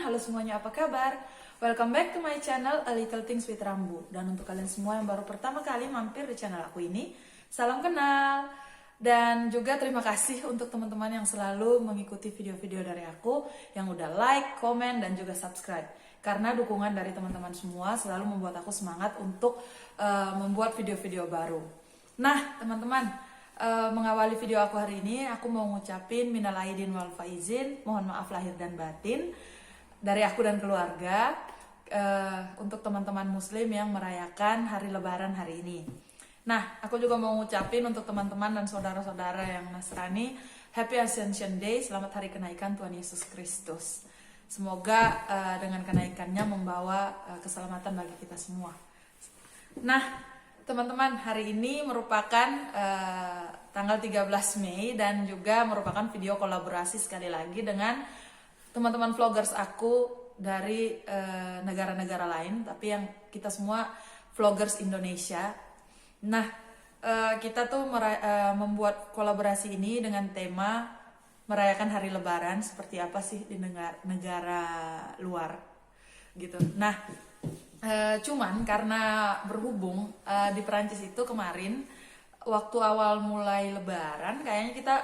halo semuanya, apa kabar? Welcome back to my channel A Little Things with Rambu. Dan untuk kalian semua yang baru pertama kali mampir di channel aku ini, salam kenal. Dan juga terima kasih untuk teman-teman yang selalu mengikuti video-video dari aku, yang udah like, komen, dan juga subscribe. Karena dukungan dari teman-teman semua selalu membuat aku semangat untuk membuat video-video baru. Nah, teman-teman, mengawali video aku hari ini, aku mau ngucapin minal aidin wal faizin, mohon maaf lahir dan batin dari aku dan keluarga untuk teman-teman muslim yang merayakan hari lebaran hari ini. Nah, aku juga mau ngucapin untuk teman-teman dan saudara-saudara yang Nasrani, Happy Ascension Day, selamat hari kenaikan Tuhan Yesus Kristus. Semoga dengan kenaikannya membawa keselamatan bagi kita semua. Nah, teman-teman, hari ini merupakan tanggal 13 Mei dan juga merupakan video kolaborasi sekali lagi dengan teman-teman vloggers aku dari negara-negara lain, tapi yang kita semua vloggers Indonesia. Nah, kita tuh membuat kolaborasi ini dengan tema merayakan hari Lebaran seperti apa sih di negara luar gitu. Nah, cuman karena berhubung di Perancis itu kemarin waktu awal mulai Lebaran kayaknya kita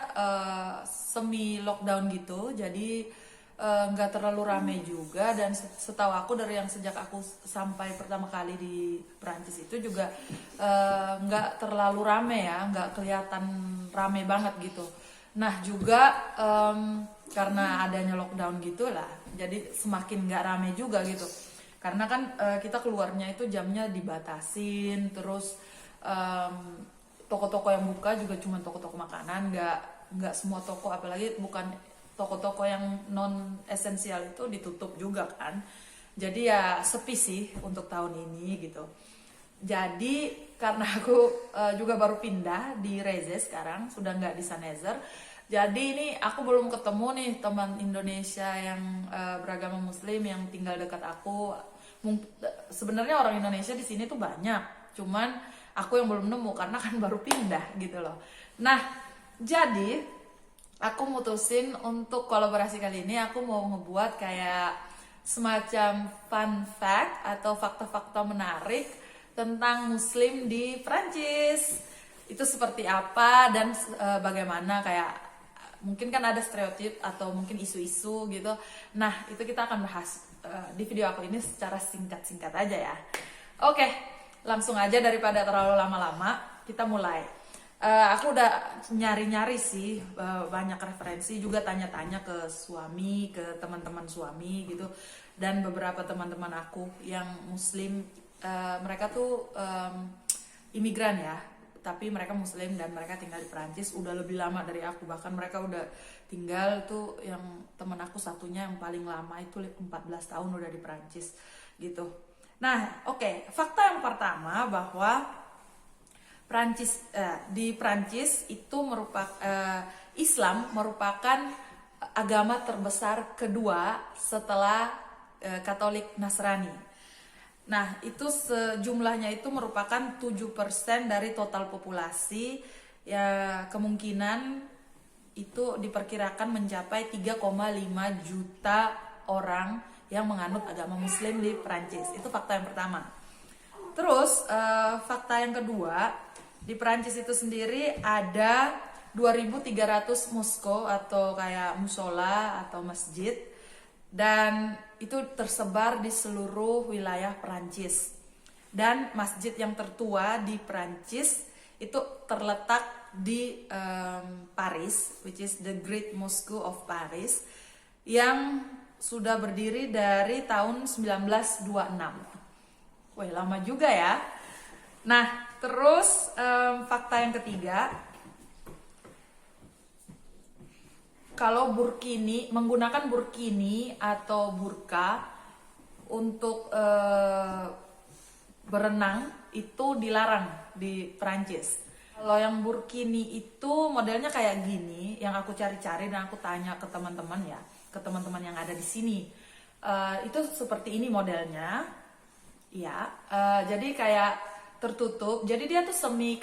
semi lockdown gitu, jadi nggak terlalu rame juga. Dan setahu aku dari yang sejak aku sampai pertama kali di Perancis itu juga nggak terlalu rame ya, nggak kelihatan rame banget gitu. Nah juga karena adanya lockdown gitu lah, jadi semakin nggak rame juga gitu. Karena kan kita keluarnya itu jamnya dibatasin, terus toko-toko yang buka juga cuma toko-toko makanan, nggak semua toko, apalagi bukan toko-toko yang non esensial itu ditutup juga kan. Jadi ya sepi sih untuk tahun ini gitu. Jadi karena aku juga baru pindah di Reze sekarang, sudah nggak di Sanezer. Jadi ini aku belum ketemu nih teman Indonesia yang beragama Muslim yang tinggal dekat aku. Sebenarnya orang Indonesia di sini tuh banyak, cuman aku yang belum nemu karena kan baru pindah gitu loh. Nah, jadi aku mutusin untuk kolaborasi kali ini aku mau ngebuat kayak semacam fun fact atau fakta-fakta menarik tentang Muslim di Prancis. Itu seperti apa dan bagaimana, kayak mungkin kan ada stereotip atau mungkin isu-isu gitu. Nah, itu kita akan bahas di video aku ini secara singkat-singkat aja ya. Oke, langsung aja daripada terlalu lama-lama, kita mulai. Aku udah nyari-nyari sih, banyak referensi, juga tanya-tanya ke suami, ke teman-teman suami gitu, dan beberapa teman-teman aku yang Muslim. Mereka tuh imigran ya, tapi mereka Muslim dan mereka tinggal di Perancis udah lebih lama dari aku. Bahkan mereka udah tinggal tuh, yang temen aku satunya yang paling lama itu 14 tahun udah di Perancis gitu. Nah, oke, fakta yang pertama bahwa di Perancis itu Islam merupakan agama terbesar kedua setelah Katolik Nasrani. Nah, itu sejumlahnya itu merupakan 7% dari total populasi. Ya, kemungkinan itu diperkirakan mencapai 3,5 juta orang yang menganut agama Muslim di Perancis. Itu fakta yang pertama. Terus fakta yang kedua, di Perancis itu sendiri ada 2.300 moskow atau kayak musola atau masjid, dan itu tersebar di seluruh wilayah Perancis. Dan masjid yang tertua di Perancis itu terletak di Paris, which is the Great Mosque of Paris, yang sudah berdiri dari tahun 1926. Wah, lama juga ya. Nah, terus fakta yang ketiga, kalau menggunakan burkini atau burka untuk berenang itu dilarang di Perancis. Kalau yang burkini itu modelnya kayak gini, yang aku cari-cari dan aku tanya ke teman-teman ya, ke teman-teman yang ada di sini, itu seperti ini modelnya, ya. Jadi kayak tertutup, jadi dia tuh semi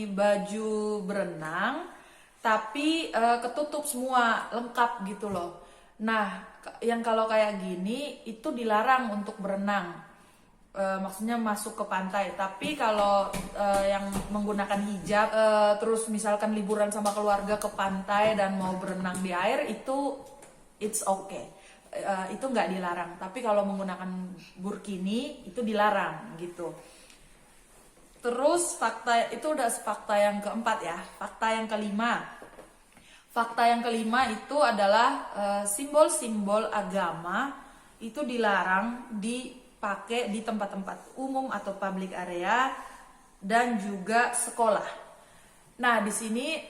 baju berenang, tapi ketutup semua, lengkap gitu loh. Nah, yang kalau kayak gini itu dilarang untuk berenang. Maksudnya masuk ke pantai. Tapi kalau yang menggunakan hijab, terus misalkan liburan sama keluarga ke pantai dan mau berenang di air, itu it's okay. Itu nggak dilarang. Tapi kalau menggunakan burkini itu dilarang gitu. Terus fakta itu udah fakta yang keempat ya. Fakta yang kelima. Fakta yang kelima itu adalah simbol-simbol agama itu dilarang dipakai di tempat-tempat umum atau public area dan juga sekolah. Nah, di sini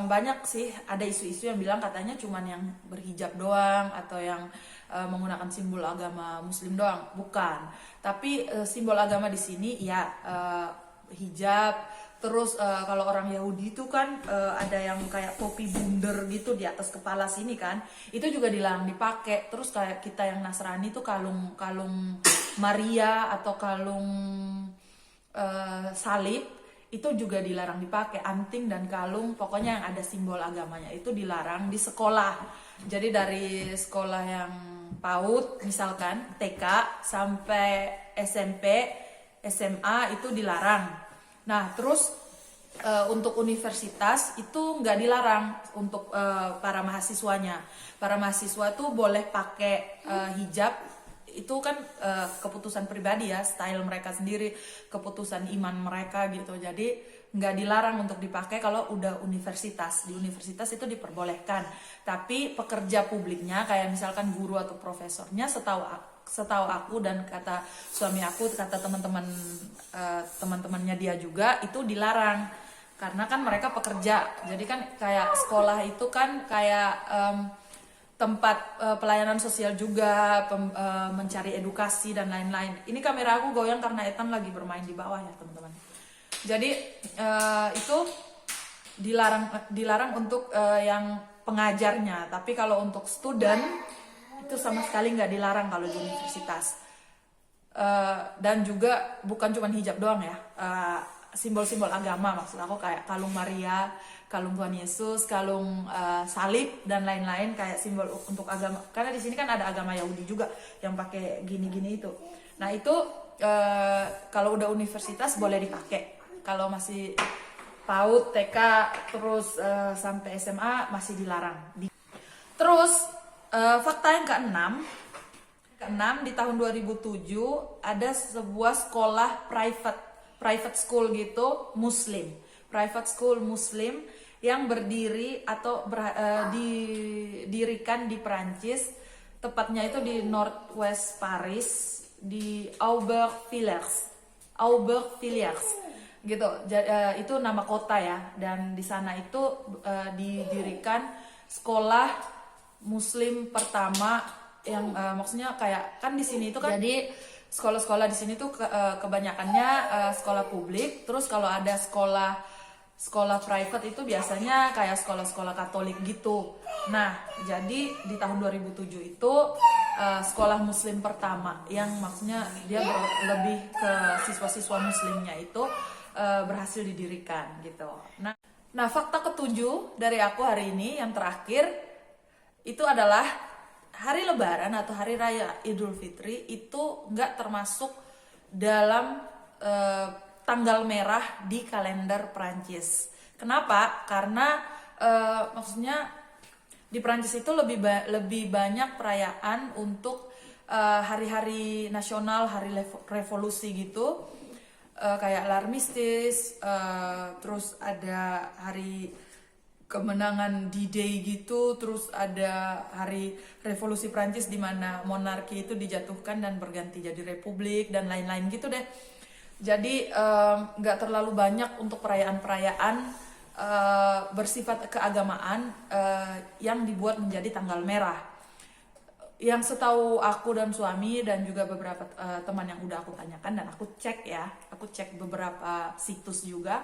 banyak sih ada isu-isu yang bilang katanya cuman yang berhijab doang atau yang menggunakan simbol agama Muslim doang. Bukan. Tapi simbol agama di sini ya hijab. Terus kalau orang Yahudi itu kan ada yang kayak topi bundar gitu di atas kepala sini kan, itu juga dilarang dipakai. Terus kayak kita yang Nasrani itu kalung Maria atau kalung salib itu juga dilarang dipakai. Anting dan kalung pokoknya yang ada simbol agamanya itu dilarang di sekolah. Jadi dari sekolah yang PAUD misalkan TK sampai SMP SMA itu dilarang. Nah, terus untuk universitas itu nggak dilarang untuk para mahasiswanya. Para mahasiswa tuh boleh pakai hijab, itu kan keputusan pribadi ya, style mereka sendiri, keputusan iman mereka gitu. Jadi nggak dilarang untuk dipakai kalau udah universitas. Di universitas itu diperbolehkan. Tapi pekerja publiknya kayak misalkan guru atau profesornya setahu aku dan kata suami aku, kata teman-temannya dia juga, itu dilarang karena kan mereka pekerja. Jadi kan kayak sekolah itu kan kayak tempat pelayanan sosial juga, mencari edukasi dan lain-lain. Ini kamera aku goyang karena Ethan lagi bermain di bawah ya teman-teman. Jadi itu dilarang untuk yang pengajarnya. Tapi kalau untuk student itu sama sekali nggak dilarang kalau di universitas. Dan juga bukan cuma hijab doang ya, simbol-simbol agama maksud aku kayak kalung Maria, kalung Tuhan Yesus, kalung salib dan lain-lain kayak simbol untuk agama. Karena di sini kan ada agama Yahudi juga yang pakai gini-gini itu. Nah itu kalau udah universitas boleh dipakai. Kalau masih PAUD, TK, terus sampai SMA masih dilarang. Terus fakta yang keenam, di tahun 2007 ada sebuah sekolah private school gitu Muslim, private school Muslim yang berdiri atau didirikan di Perancis, tepatnya itu di Northwest Paris di Aubervilliers gitu. Itu nama kota ya, dan di sana itu didirikan sekolah Muslim pertama yang maksudnya kayak kan di sini itu kan, jadi sekolah-sekolah di sini tuh kebanyakannya sekolah publik. Terus kalau ada sekolah private itu biasanya kayak sekolah-sekolah Katolik gitu. Nah, jadi di tahun 2007 itu sekolah Muslim pertama yang maksudnya dia lebih ke siswa-siswa Muslimnya itu berhasil didirikan gitu. Nah, fakta ketujuh dari aku hari ini yang terakhir itu adalah hari Lebaran atau hari raya Idul Fitri itu nggak termasuk dalam tanggal merah di kalender Prancis. Kenapa? Karena maksudnya di Prancis itu lebih banyak perayaan untuk hari-hari nasional, hari revolusi gitu, kayak l'armistice, terus ada hari kemenangan D-Day gitu, terus ada hari revolusi Prancis di mana monarki itu dijatuhkan dan berganti jadi republik dan lain-lain gitu deh. Jadi nggak terlalu banyak untuk perayaan-perayaan bersifat keagamaan yang dibuat menjadi tanggal merah. Yang setahu aku dan suami dan juga beberapa teman yang udah aku tanyakan dan aku cek beberapa situs juga.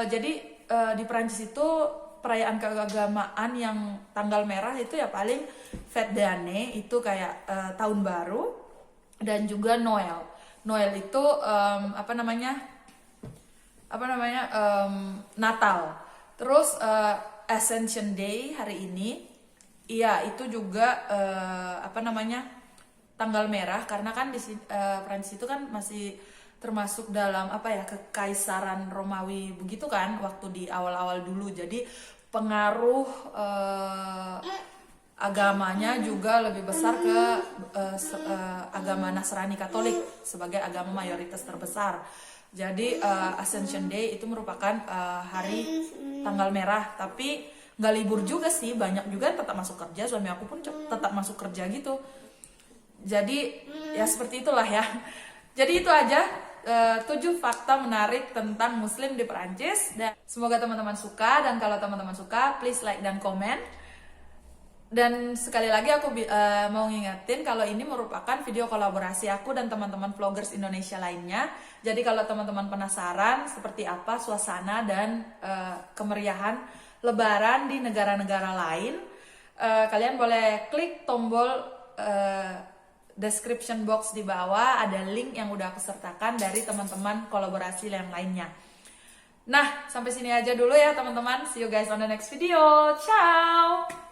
Jadi di Prancis itu perayaan keagamaan yang tanggal merah itu ya paling Fête d'Année, itu kayak tahun baru, dan juga Noel. Noel itu Natal. Terus Ascension Day hari ini Iya, itu juga tanggal merah karena kan Prancis itu kan masih termasuk dalam kekaisaran Romawi begitu kan waktu di awal-awal dulu. Jadi pengaruh agamanya juga lebih besar ke agama Nasrani Katolik sebagai agama mayoritas terbesar. Jadi Ascension Day itu merupakan hari tanggal merah, tapi nggak libur juga sih, banyak juga yang tetap masuk kerja. Suami aku pun tetap masuk kerja gitu. Jadi ya seperti itulah ya. Jadi itu aja 7 fakta menarik tentang Muslim di Perancis. Dan semoga teman-teman suka, dan kalau teman-teman suka please like dan komen. Dan sekali lagi aku mau ngingetin kalau ini merupakan video kolaborasi aku dan teman-teman vloggers Indonesia lainnya. Jadi kalau teman-teman penasaran seperti apa suasana dan kemeriahan Lebaran di negara-negara lain, kalian boleh klik tombol description box di bawah, ada link yang udah aku sertakan dari teman-teman kolaborasi yang lainnya. Nah, sampai sini aja dulu ya teman-teman. See you guys on the next video. Ciao!